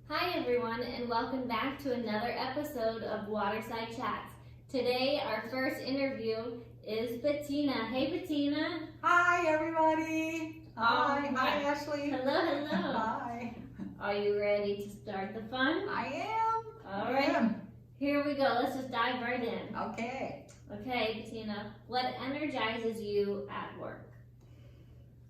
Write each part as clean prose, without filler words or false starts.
Hi everyone, and welcome back to another episode of Waterside Chats. Today our first interview is Bettina. Hey Bettina. Hi everybody. Hi. Right. Hi Ashley. Hello. Hi. Are you ready to start the fun? I am. All right. Here we go. Let's just dive right in. Okay. Okay, Bettina, what energizes you at work?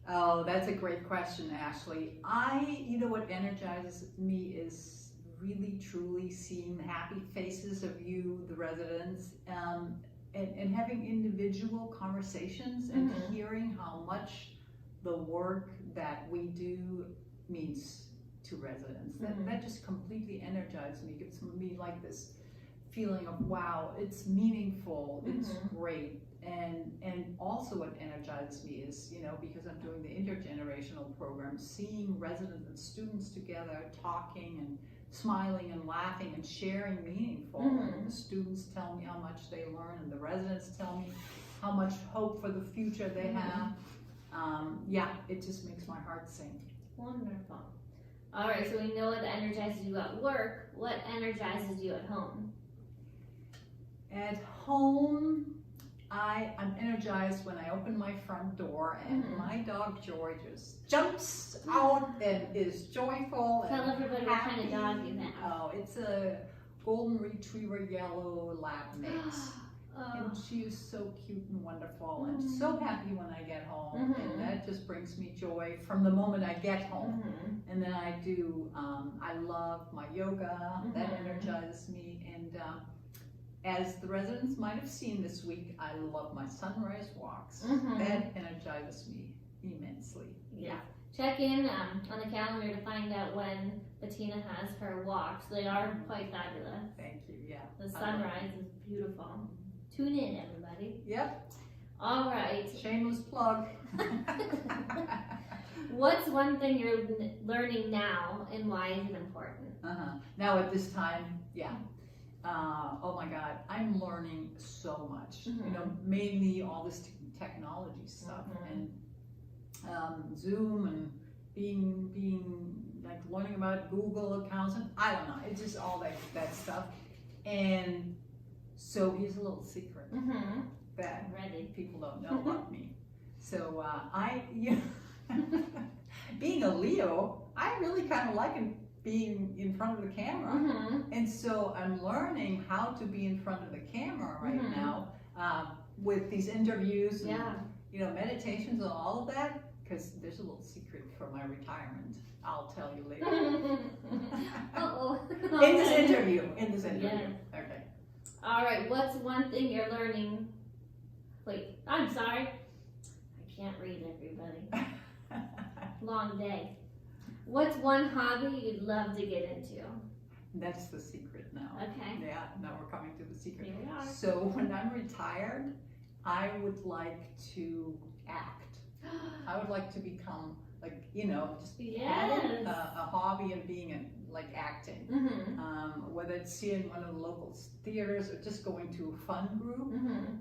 Oh, that's a great question, Ashley. What energizes me is really truly seeing the happy faces of you, the residents, and having individual conversations and hearing how much the work that we do means to residents. That just completely energizes me, gives me like this feeling of wow, it's meaningful, it's great. And also what energizes me is, because I'm doing the intergenerational program, seeing residents and students together talking and smiling and laughing and sharing meaningful. And the students tell me how much they learn, and the residents tell me how much hope for the future they have. It just makes my heart sing. Wonderful. All right, so we know what energizes you at work. What energizes you at home? At home, I'm energized when I open my front door and my dog Joy just jumps out and is joyful. Tell and everybody happy. what kind of dog you have. Oh, it's a golden retriever yellow lab mix. And she is so cute and wonderful and so happy when I get home. And that just brings me joy from the moment I get home. And then I love my yoga, that energizes me. And as the residents might have seen this week, I love my sunrise walks. That energizes me immensely. Yeah. Check in on the calendar to find out when Bettina has her walks. They are quite fabulous. Thank you. Yeah. The sunrise is beautiful. Tune in, everybody. Yep. All right. Shameless plug. What's one thing you're learning now, and why is it important? Now at this time, oh my God, I'm learning so much. Mainly all this technology stuff and Zoom and being like learning about Google accounts and I don't know. It's just all that stuff. And so here's a little secret that people don't know about me. So being a Leo, I really kind of like being in front of the camera. And so I'm learning how to be in front of the camera right now with these interviews and meditations and all of that, because there's a little secret for my retirement. I'll tell you later. In this interview. Yes. Okay. All right, what's one thing you're learning? Wait, I'm sorry. I can't read, everybody. Long day. What's one hobby you'd love to get into? That's the secret now. Okay. Yeah, now we're coming to the secret. Here we are. So when I'm retired, I would like to act. I would like to become just having a hobby and being like acting. Whether it's here in one of the local theaters or just going to a fun group.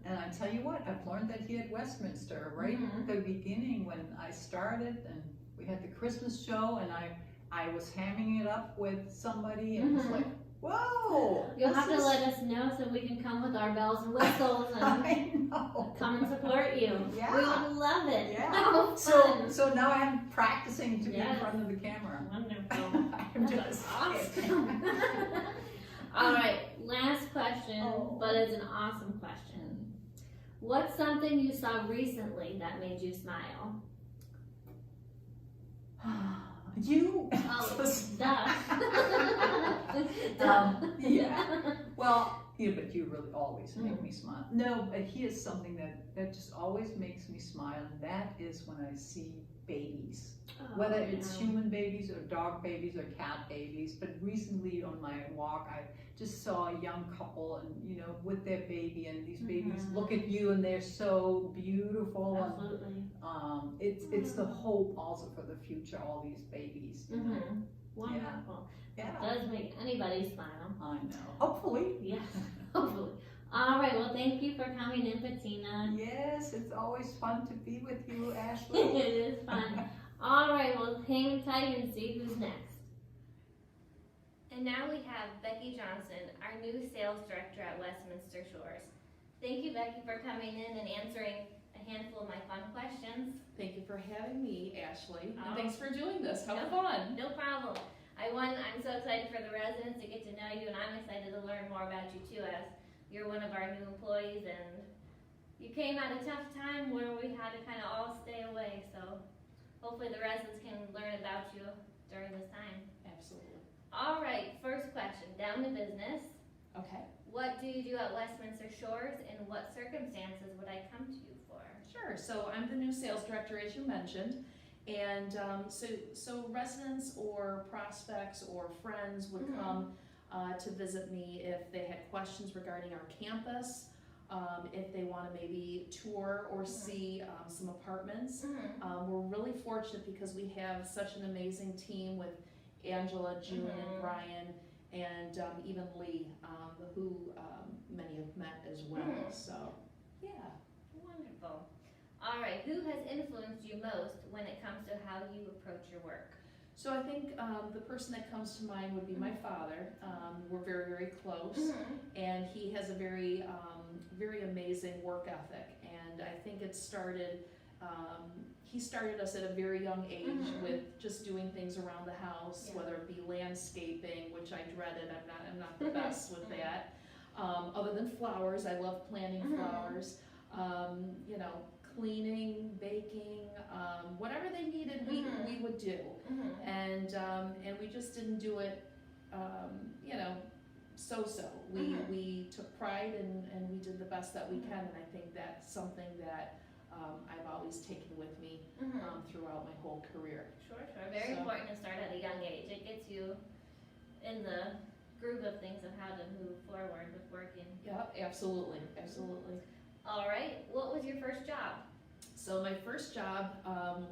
And I tell you what, I've learned that here at Westminster, right at the beginning when I started, and we had the Christmas show, and I was hamming it up with somebody, and it's like, whoa! You'll have to let us know so we can come with our bells and whistles and come and support you. Yeah. We would love it. Yeah. So now I'm practicing to be in front of the camera. Wonderful. I'm That's just awesome. All right, last question, but it's an awesome question. What's something you saw recently that made you smile? You. Duh. Well, but you really always make me smile. No, but here's something that just always makes me smile, and that is when I see babies. Whether it's human babies or dog babies or cat babies. But recently on my walk, I just saw a young couple and with their baby, and these babies look at you and they're so beautiful. Absolutely. And it's the hope also for the future, all these babies. Wonderful. Yeah. It does make anybody smile. I know. Hopefully. Yes, hopefully. All right, well, thank you for coming in, Bettina. Yes, it's always fun to be with you, Ashley. It is fun. All right, well, hang tight and see who's next. now we have Becky Johnson, our new sales director at Westminster Shores. Thank you, Becky, for coming in and answering a handful of my fun questions. Thank you for having me, Ashley, Oh. and thanks for doing this. How No. fun! No problem. I'm so excited for the residents to get to know you, and I'm excited to learn more about you too, as you're one of our new employees, and you came at a tough time where we had to kind of all stay away, so hopefully the residents can learn about you during this time. Absolutely. All right, first question, down to business. Okay. What do you do at Westminster Shores, and what circumstances would I come to you for? Sure. So I'm the new sales director, as you mentioned, and so residents or prospects or friends would come to visit me if they had questions regarding our campus, if they want to maybe tour or see some apartments. We're really fortunate because we have such an amazing team with Angela, June, and Brian, and even Lee, who many have met as well. So, yeah. Wonderful. All right, who has influenced you most when it comes to how you approach your work? So I think the person that comes to mind would be my father. We're very, very close, and he has a very, very amazing work ethic. And I think it started, he started us at a very young age with just doing things around the house, whether it be landscaping, which I dreaded. I'm not the best with that. Other than flowers, I love planting flowers. You know, cleaning, baking, whatever they needed, we would do, and we just didn't do it, you know, so. We took pride and we did the best that we can, and I think that's something that I've always taken with me throughout my whole career. Sure. Very important to start at a young age. It gets you in the groove of things of how to move forward with working. Yep, absolutely. All right, what was your first job? So my first job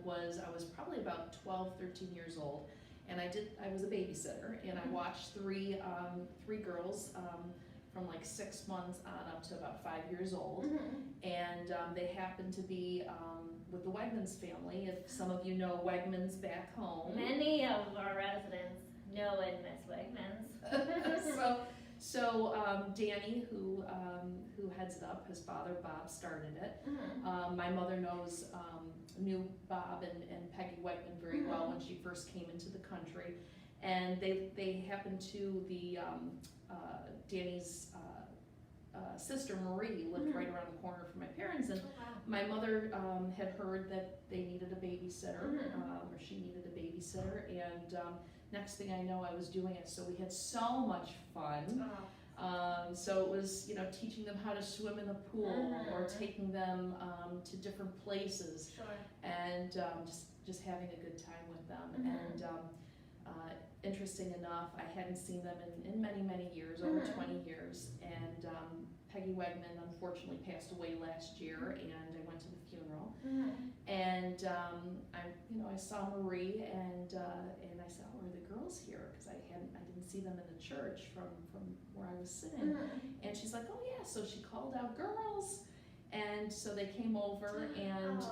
was, I was probably about 12, 13 years old, and I was a babysitter, and I watched three girls from like 6 months on up to about 5 years old, and they happened to be with the Wegmans family. If some of you know Wegmans back home. Many of our residents know and miss Wegmans. So Danny, who heads it up, his father Bob started it. My mother knew Bob and Peggy Wegman very well when she first came into the country, and they happened to Danny's sister Marie lived right around the corner from my parents, and my mother had heard that they needed a babysitter, or she needed a babysitter, and next thing I know, I was doing it. So we had so much fun. So it was, you know, teaching them how to swim in the pool, or taking them to different places, and just having a good time with them. And interesting enough, I hadn't seen them in many years, over 20 years, and Peggy Wegman unfortunately passed away last year, and I went to the funeral, and I saw Marie, and I said, "Oh, are the girls here?" Because I didn't see them in the church from where I was sitting, and she's like, "Oh yeah," so she called out, "Girls," and so they came over, and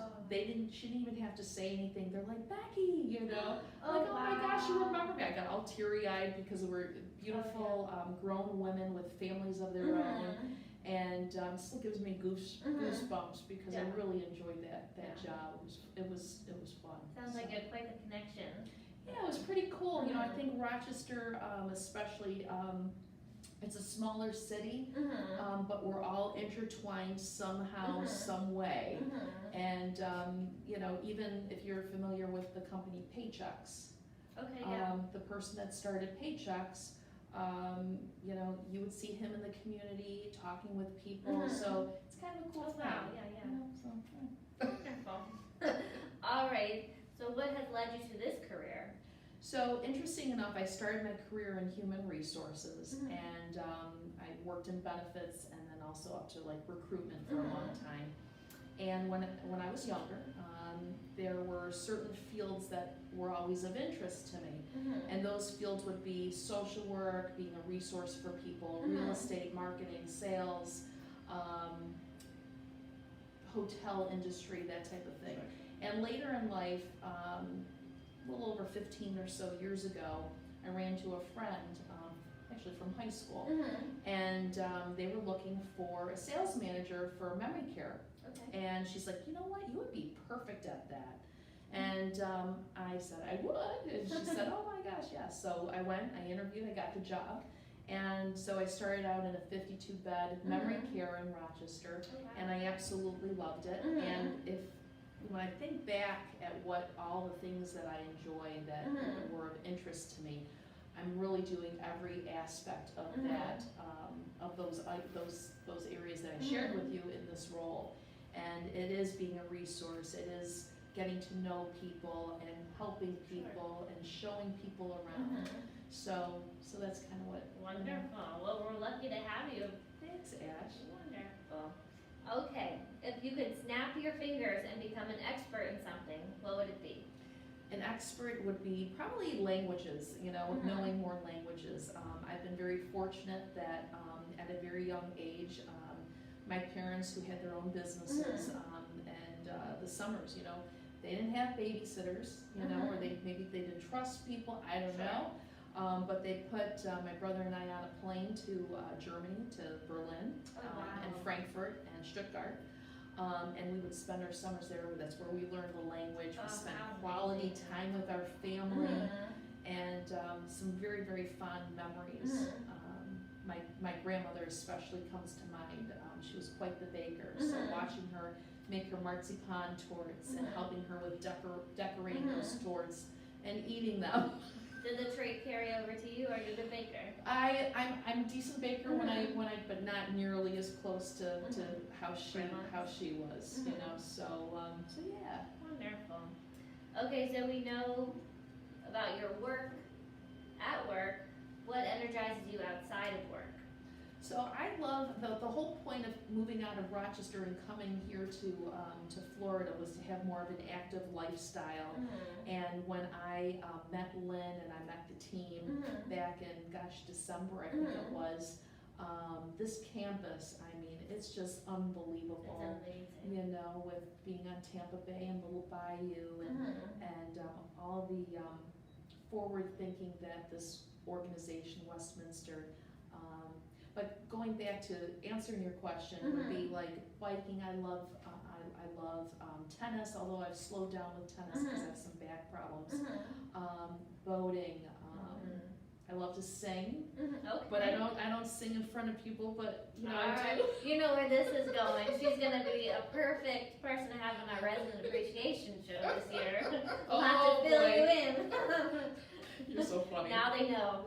she didn't even have to say anything. They're like, "Becky," you know, like, "Oh my gosh, you remember me." I got all teary-eyed because they were beautiful grown women with families of their own, and still gives me goosebumps because I really enjoyed that job. It was fun. Sounds like you had quite the connection. Yeah, it was pretty cool. You know, I think Rochester, especially, it's a smaller city, but we're all intertwined somehow, some way. And you know, even if you're familiar with the company Paychecks, the person that started Paychecks, you know, you would see him in the community talking with people. So it's kind of a cool thing. Wow, yeah. Wonderful. All right. So what has led you to this career? So interesting enough, I started my career in human resources, and I worked in benefits, and then also up to like recruitment for a long time. And when I was younger, there were certain fields that were always of interest to me, and those fields would be social work, being a resource for people, real estate, marketing, sales, hotel industry, that type of thing. And later in life, a little over 15 or so years ago, I ran into a friend actually from high school, Mm-hmm. and they were looking for a sales manager for memory care. Okay. And she's like, you know what, you would be perfect at that. And I said I would, and she said, oh my gosh, yes. So I went, I interviewed, I got the job, and so I started out in a 52-bed memory care in Rochester, and I absolutely loved it. Mhm. And when I think back at what all the things that I enjoy that were of interest to me, I'm really doing every aspect of that, of those areas that I shared with you in this role. And it is being a resource. It is getting to know people and helping people and showing people around. So that's kind of what. Wonderful. Well, we're lucky to have you. Thanks, Ash. Wonderful. Okay, if you could snap your fingers and become an expert in something, what would it be? An expert would be probably languages, knowing more languages. I've been very fortunate that at a very young age, my parents who had their own businesses, and the summers, they didn't have babysitters, or maybe they didn't trust people, I don't know. But they put my brother and I on a plane to Germany, to Berlin, and Frankfurt and Stuttgart. And we would spend our summers there. That's where we learned the language. We spent quality time with our family, and some very, very fond memories. My grandmother especially comes to mind. She was quite the baker, so watching her make her marzipan torts and helping her with decorating those torts and eating them. Did the trait carry over to you? Are you a good baker? I'm a decent baker when I but not nearly as close to how she was, So yeah. Wonderful. Okay, so we know about your work at work. What energizes you outside of work? So I love the whole point of moving out of Rochester and coming here to Florida was to have more of an active lifestyle. And when I met Lynn and I met the team back in December, I think it was, this campus, I mean, it's just unbelievable. It's amazing. With being on Tampa Bay and Little Bayou and all the forward thinking that this organization, Westminster. But going back to answering your question would be like biking. I love tennis, although I've slowed down with tennis because I have some back problems. Boating. I love to sing, Okay. but I don't sing in front of people. But I do. You know where this is going. She's gonna be a perfect person to have on our resident appreciation show this year. We'll have to fill you in. You're so funny. Now they know.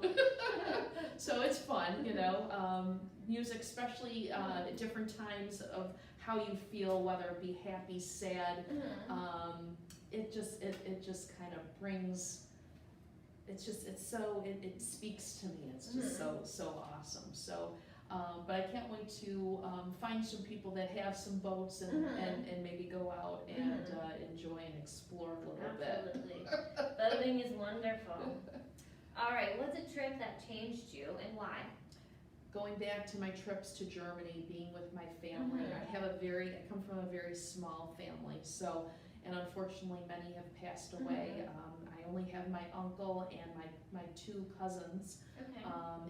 So it's fun, music, especially at different times of how you feel, whether it be happy, sad. It just kind of brings. It speaks to me. It's just so awesome. So, but I can't wait to find some people that have some boats and maybe go out and enjoy and explore a little bit. Absolutely. Boating is wonderful. All right, what's a trip that changed you and why? Going back to my trips to Germany, being with my family. I come from a very small family, and unfortunately many have passed away. I only have my uncle and my two cousins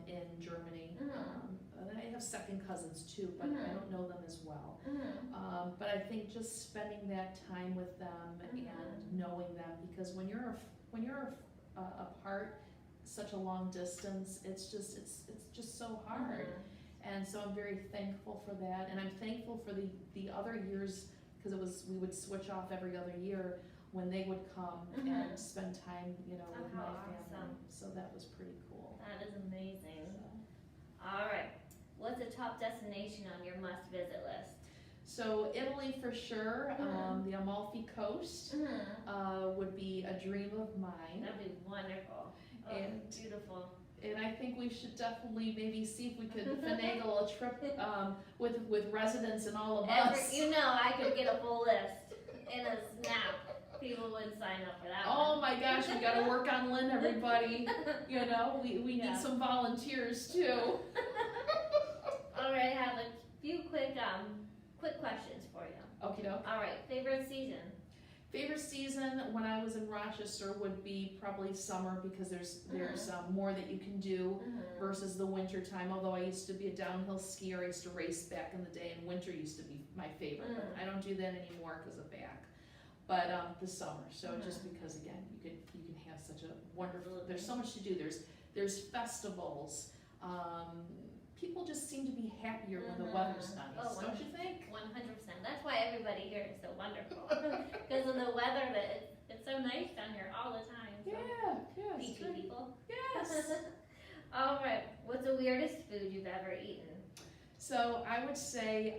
in Germany. And I have second cousins too, but I don't know them as well. But I think just spending that time with them and knowing them, because when you're apart such a long distance, it's just so hard. And so I'm very thankful for that, and I'm thankful for the other years, because we would switch off every other year when they would come and spend time, with my family. Awesome. So that was pretty cool. That is amazing. All right, what's a top destination on your must-visit list? So Italy for sure. The Amalfi Coast would be a dream of mine. That'd be wonderful. Oh, And beautiful. And I think we should definitely maybe see if we could finagle a trip with residents and all of us. I could get a full list in a snap. People would sign up for that Oh one. my gosh, we got to work on Lynn, everybody. We need some volunteers too. All right, I have a few quick questions for you. Okie doke. All right, favorite season? Favorite season when I was in Rochester would be probably summer because there's more that you can do versus the winter time. Although I used to be a downhill skier, I used to race back in the day, and winter used to be my favorite. But I don't do that anymore because of back. But the summer, so just because again you can have such a wonderful. There's so much to do. There's festivals. People just seem to be happier when the weather's nice, don't you think? 100%. That's why everybody here is so wonderful. Because of the weather, that it's so nice down here all the time. So. Yeah, Beachy people. Yes. All right. What's the weirdest food you've ever eaten? So I would say,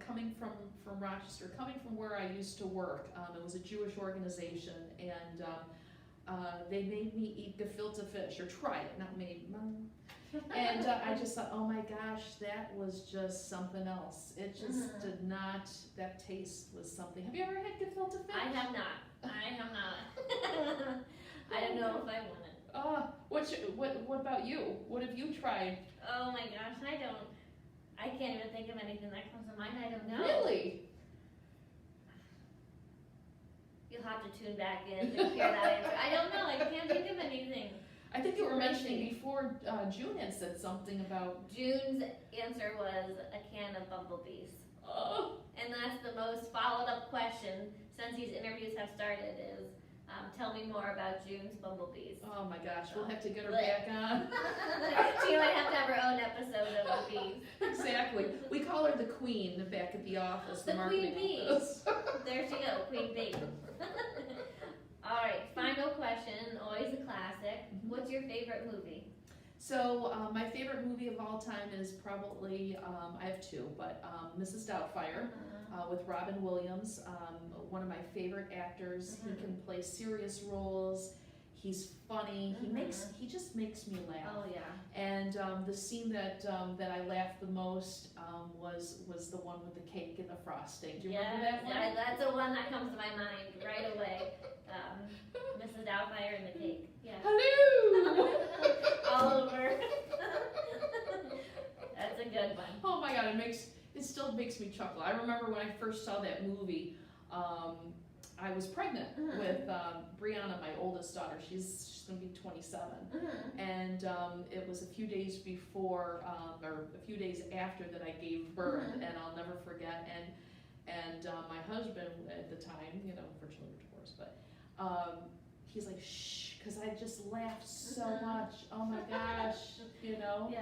coming from Rochester, coming from where I used to work, it was a Jewish organization, and they made me eat gefilte fish, or try it, not made. And I just thought, oh my gosh, that was just something else. It just did not, that taste was something. Have you ever had gefilte fish? I have not. I don't know if I want it. What about you? What have you tried? Oh my gosh, I can't even think of anything that comes to mind. I don't know. Really? You'll have to tune back in to hear that answer. I don't know. I can't think of anything. I think you were mentioning before June had said something about... June's answer was a can of bumblebees. Oh. And that's the most followed up question since these interviews have started is, tell me more about June's bumblebees. Oh my gosh, we'll have to get her back on. She might have to have her own episode of the bees. Exactly. We call her the queen back at the office, the Queen marketing Bee. office. There she go, Queen Bee. All right, final question, always a classic. What's your favorite movie? So my favorite movie of all time is probably, I have two, but Mrs. Doubtfire with Robin Williams, one of my favorite actors. He can play serious roles. He's funny. He just makes me laugh. Oh yeah. And the scene that I laughed the most was the one with the cake and the frosting. Do you remember that one? Yeah, that's the one that comes to my mind right away. Mrs. Doubtfire and the cake. Yeah. Hello. All over. That's a good one. Oh my God, it still makes me chuckle. I remember when I first saw that movie. I was pregnant with Brianna, my oldest daughter. She's going to be 27, and it was a few days before or a few days after that I gave birth, and I'll never forget. And my husband at the time, unfortunately we're divorced, but he's like, shh, because I just laughed so much. Oh my gosh, Yeah.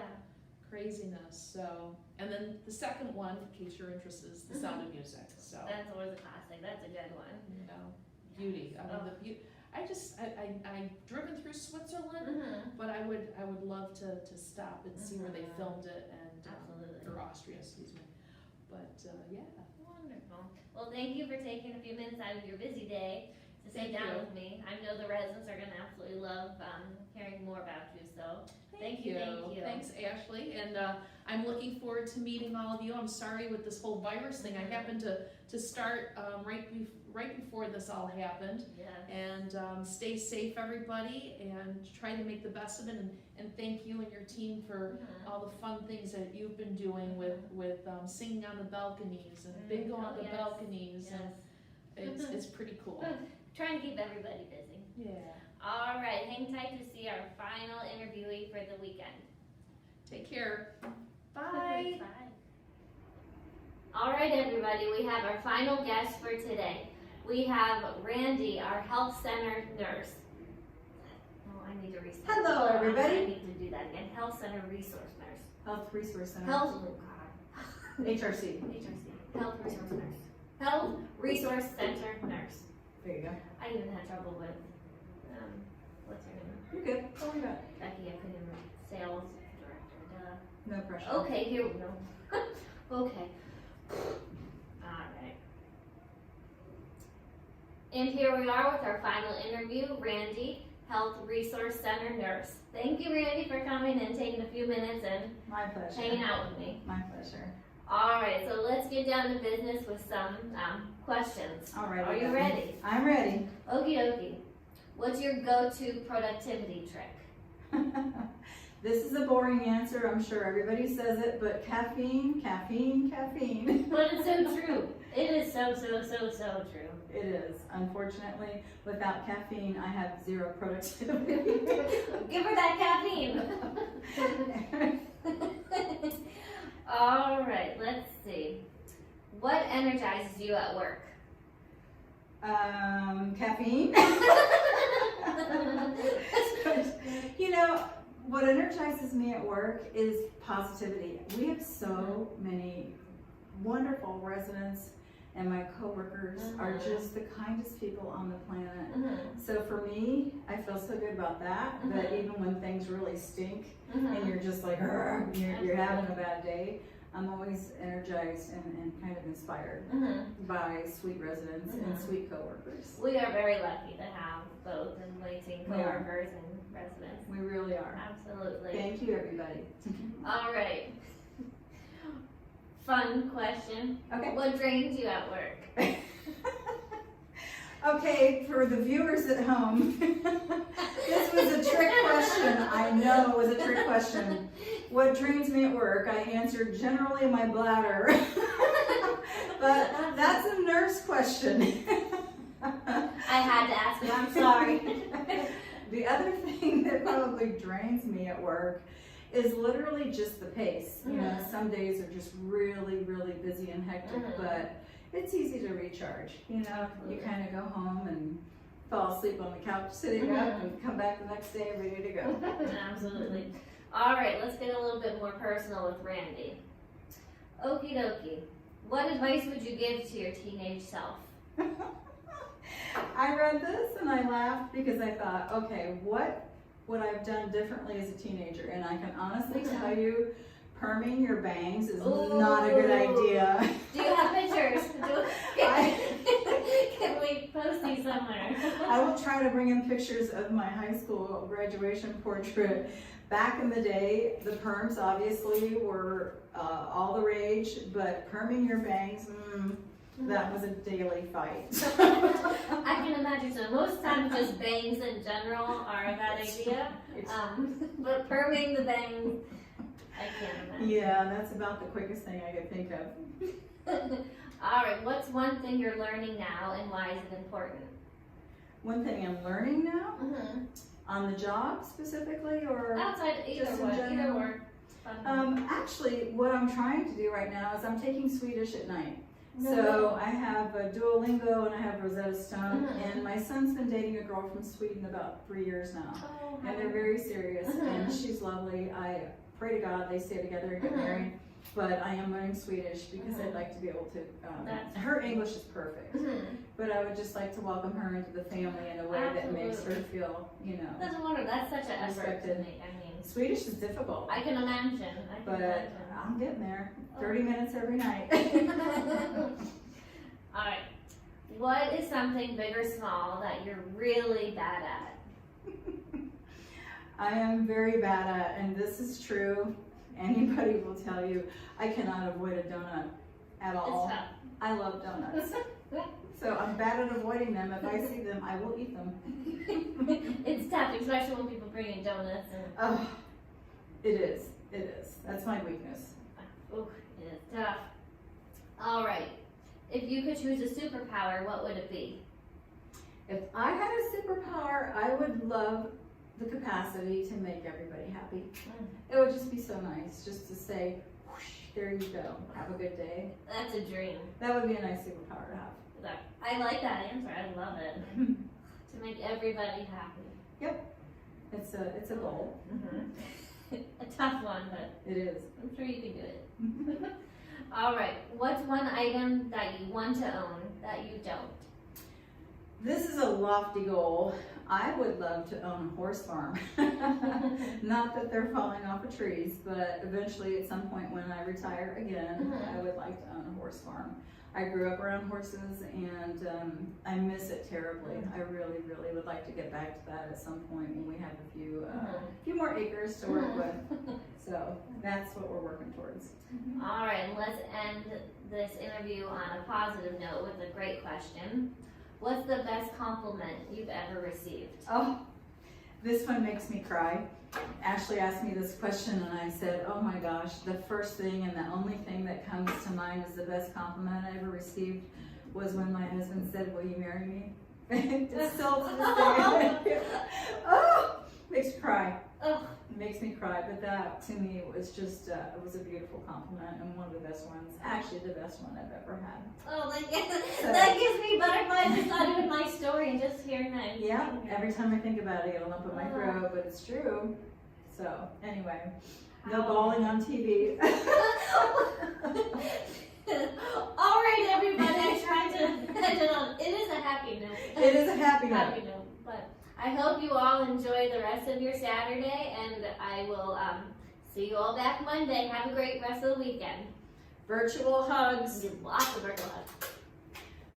Craziness. So, and then the second one, in case you're interested, is The Sound of Music. So That's always a classic. That's a good one. Beauty. I mean, the beauty. I've driven through Switzerland, but I would love to stop and see where they filmed it, and Absolutely. or Austria, excuse me. But yeah. Wonderful. Well, thank you for taking a few minutes out of your busy day to sit Thank down you. with me. I know the residents are going to absolutely love hearing more about you. So thank you. Thanks, Ashley. And I'm looking forward to meeting all of you. I'm sorry with this whole virus thing. I happened to start right before this all happened. Yes. And stay safe, everybody, and try to make the best of it. And thank you and your team for all the fun things that you've been doing with singing on the balconies and bingo on the balconies. Yes. And it's pretty cool. Trying to keep everybody busy. Yeah. All right, hang tight to see our final interviewee for the weekend. Take care. Bye. Bye. All right, everybody, we have our final guest for today. We have Randi, our health center nurse. Oh, I need to restart. Hello, everybody. I need to do that again. Health center resource nurse. Health Resource Center. Health, oh God. HRC. HRC. Health resource nurse. Health resource center nurse. There you go. I even had trouble with, what's her name? You're good. Don't worry about it. Becky, I couldn't even, sales director, duh. No pressure. Okay, here we go. Okay. Alright. And here we are with our final interview, Randi, Health Resource Center nurse. Thank you, Randi, for coming and taking a few minutes and My pleasure. hanging out with me. My pleasure. Alright, so let's get down to business with some questions. All right. Are you ready? I'm ready. Okie dokie. What's your go-to productivity trick? This is a boring answer. I'm sure everybody says it, but caffeine, caffeine, caffeine. But it's so true. It is so true. It is. Unfortunately, without caffeine, I have zero productivity. Give her that caffeine. All right, let's see. What energizes you at work? Caffeine. You know, what energizes me at work is positivity. We have so many wonderful residents, and my coworkers are just the kindest people on the planet. So for me, I feel so good about that, that even when things really stink and you're just like, you're having a bad day, I'm always energized and kind of inspired by sweet residents and sweet coworkers. We are very lucky to have both enlightening coworkers and residents. We really are. Absolutely. Thank you, everybody. All right. Fun question. Okay. What drains you at work? Okay, for the viewers at home, this was a trick question. I know it was a trick question. What drains me at work? I answered generally my bladder. But that's a nurse question. I had to ask you, I'm sorry. The other thing that probably drains me at work is literally just the pace. You know, some days are just really, really busy and hectic, but it's easy to recharge. You know, you kind of go home and fall asleep on the couch sitting up and come back the next day ready to go. Absolutely. All right, let's get a little bit more personal with Randi. Okie dokie. What advice would you give to your teenage self? I read this and I laughed because I thought, okay, what would I have done differently as a teenager? And I can honestly tell you, perming your bangs is not a good idea. Do you have pictures? Can we post these somewhere? I will try to bring in pictures of my high school graduation portrait. Back in the day, the perms obviously were all the rage, but perming your bangs, that was a daily fight. I can imagine. So most times just bangs in general are a bad idea. But perming the bangs, I can't imagine. Yeah, that's about the quickest thing I could think of. All right, what's one thing you're learning now and why is it important? One thing I'm learning now, on the job specifically, or Outside, either just in one, general? either or. Actually, what I'm trying to do right now is I'm taking Swedish at night. So I have Duolingo and I have Rosetta Stone, and my son's been dating a girl from Sweden about 3 years now, and they're very serious, and she's lovely. I pray to God they stay together and get married, but I am learning Swedish because I'd like to be able to, her English is perfect, but I would just like to welcome her into the family in a way that makes her feel, you know, Doesn't wonder, that's such an effort to respected. make. I mean, Swedish is difficult, I can imagine. but I'm getting there. 30 minutes every night. All right. What is something big or small that you're really bad at? I am very bad at, and this is true, anybody will tell you, I cannot avoid a donut at all. It's tough. I love donuts. So I'm bad at avoiding them. If I see them, I will eat them. It's tough, especially when people bring in donuts. And Oh, it is. It is. That's my weakness. oh, it is tough. All right. If you could choose a superpower, what would it be? If I had a superpower, I would love the capacity to make everybody happy. It would just be so nice just to say, whoosh, there you go. Have a good day. That's a dream. That would be a nice superpower to have. I like that answer. I love it. To make everybody happy. It's a goal. A tough one, but It is. I'm sure you can do it. All right. What's one item that you want to own that you don't? This is a lofty goal. I would love to own a horse farm. Not that they're falling off of trees, but eventually at some point when I retire again, I would like to own a horse farm. I grew up around horses and I miss it terribly. I really, really would like to get back to that at some point when we have a few more acres to work with. So that's what we're working towards. All right, and let's end this interview on a positive note with a great question. What's the best compliment you've ever received? Oh, this one makes me cry. Ashley asked me this question and I said, oh my gosh, the first thing and the only thing that comes to mind is the best compliment I ever received was when my husband said, "Will you marry me?" It's still to this day. Oh, makes me cry. Oh. It makes me cry, but that to me was just, it was a beautiful compliment and one of the best ones, actually the best one I've ever had. Oh, that gives me butterflies. It's not even my story, and just hearing that. Yeah, every time I think about it, I get a lump in my throat, but it's true. So, anyway, no bawling on TV. All right, everybody, I tried to, it is a happy note. It is a happy note. Happy note, but I hope you all enjoy the rest of your Saturday, and I will see you all back Monday. Have a great rest of the weekend. Virtual hugs. Lots of virtual hugs.